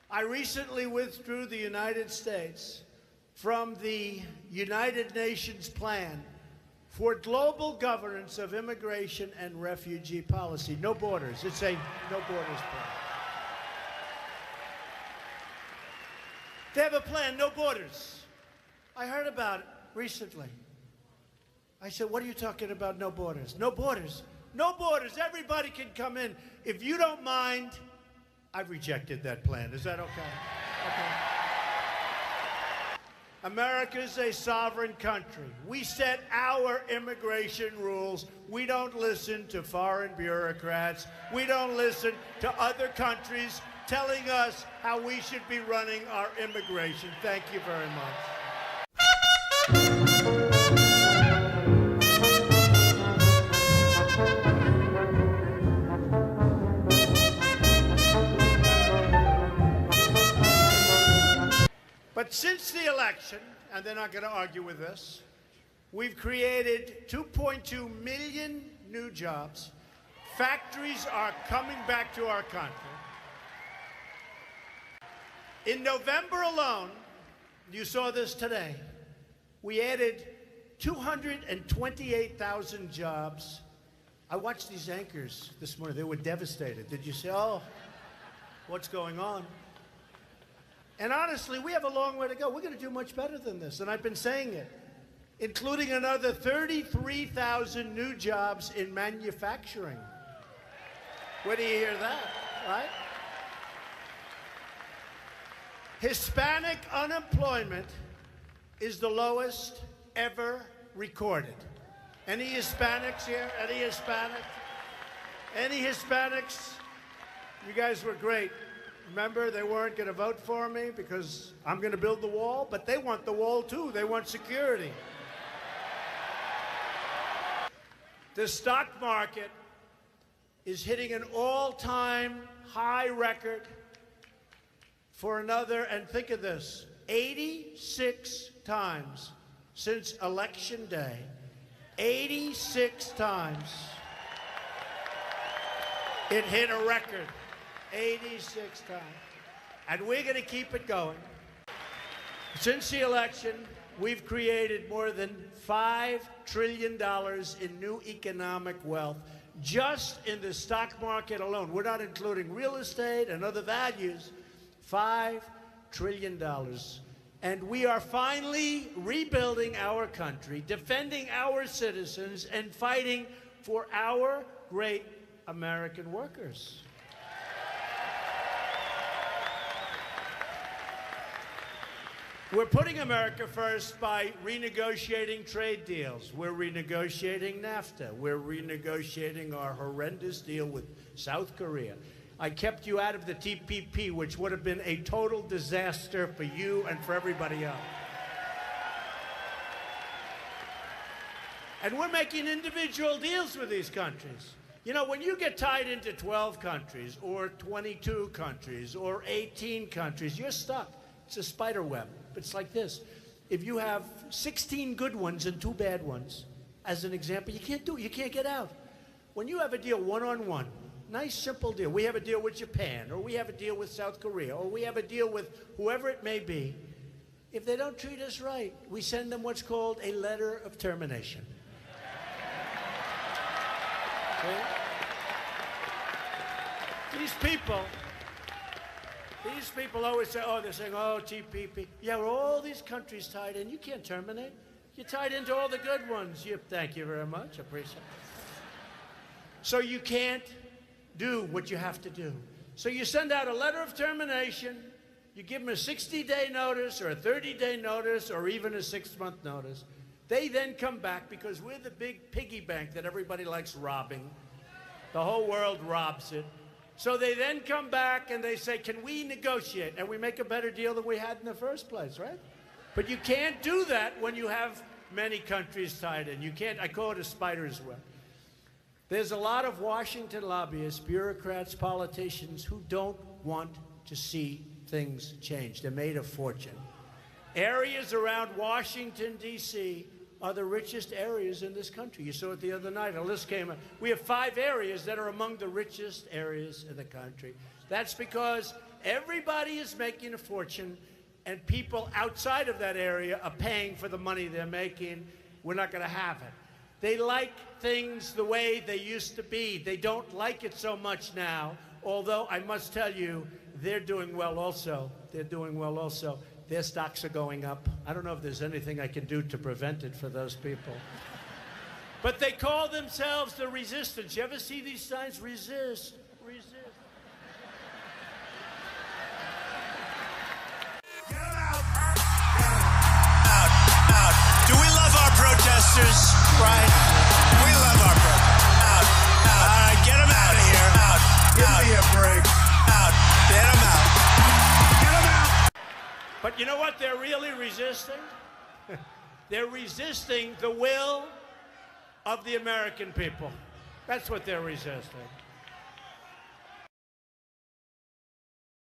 I recently withdrew the United States from the United Nations plan for global governance of immigration and refugee policy. No borders. It's a no borders plan. They have a plan, no borders. I heard about it recently. I said, what are you talking about, no borders? No borders. No borders. Everybody can come in. If you don't mind, I've rejected that plan. Is that okay? Okay. America's a sovereign country. We set our immigration rules. We don't listen to foreign bureaucrats. We don't listen to other countries telling us how we should be running our immigration. Thank you very much. But since the election, and they're not going to argue with this, we've created 2.2 million new jobs. Factories are coming back to our country. In November alone, you saw this today, we added 228,000 jobs. I watched these anchors this morning. They were devastated. Did you say, oh, what's going on? And honestly, we have a long way to go. We're going to do much better than this, and I've been saying it, including another 33,000 new jobs in manufacturing. Where do you hear that, right? Hispanic unemployment is the lowest ever recorded. Any Hispanics here? Any Hispanics? Any Hispanics? You guys were great. Remember, they weren't going to vote for me because I'm going to build the wall, but they want the wall too. They want security. The stock market is hitting an all-time high record for another, and think of this, 86 times since Election Day. 86 times it hit a record. 86 times. And we're going to keep it going. Since the election, we've created more than $5 trillion in new economic wealth just in the stock market alone. We're not including real estate and other values. $5 trillion. And we are finally rebuilding our country, defending our citizens, and fighting for our great American workers. We're putting America first by renegotiating trade deals. We're renegotiating NAFTA. We're renegotiating our horrendous deal with South Korea. I kept you out of the TPP, which would have been a total disaster for you and for everybody else. And we're making individual deals with these countries. You know, when you get tied into 12 countries or 22 countries or 18 countries, you're stuck. It's a spider web. It's like this. If you have 16 good ones and 2 bad ones, as an example, you can't do it. You can't get out. When you have a deal one-on-one, nice, simple deal. We have a deal with Japan, or we have a deal with South Korea, or we have a deal with whoever it may be. If they don't treat us right, we send them what's called a letter of termination. Okay? These people always say, oh, they're saying, oh, TPP. Yeah, we're all these countries tied in. You can't terminate. You're tied into all the good ones. Thank you very much. Appreciate it. So you can't do what you have to do. So you send out a letter of termination. You give them a 60-day notice or a 30-day notice or even a 6-month notice. They then come back because we're the big piggy bank that everybody likes robbing. The whole world robs it. So they then come back and they say, can we negotiate? And we make a better deal than we had in the first place, right? But you can't do that when you have many countries tied in. You can't, I call it a spider's web. There's a lot of Washington lobbyists, bureaucrats, politicians who don't want to see things change. They're made of fortune. Areas around Washington, D.C. are the richest areas in this country. You saw it the other night. A list came out. We have 5 areas that are among the richest areas in the country. That's because everybody is making a fortune, and people outside of that area are paying for the money they're making. We're not going to have it. They like things the way they used to be. They don't like it so much now, although I must tell you, they're doing well also. They're doing well also. Their stocks are going up. I don't know if there's anything I can do to prevent it for those people. But they call themselves the resistance. You ever see these signs? Resist, resist. Get 'em out. Out. Do we love our protesters? Right? We love our protesters. Out. All right, get them out of here. Out. Give me a break. Out. Get them out. Get them out. But you know what they're really resisting? They're resisting the will of the American people. That's what they're resisting.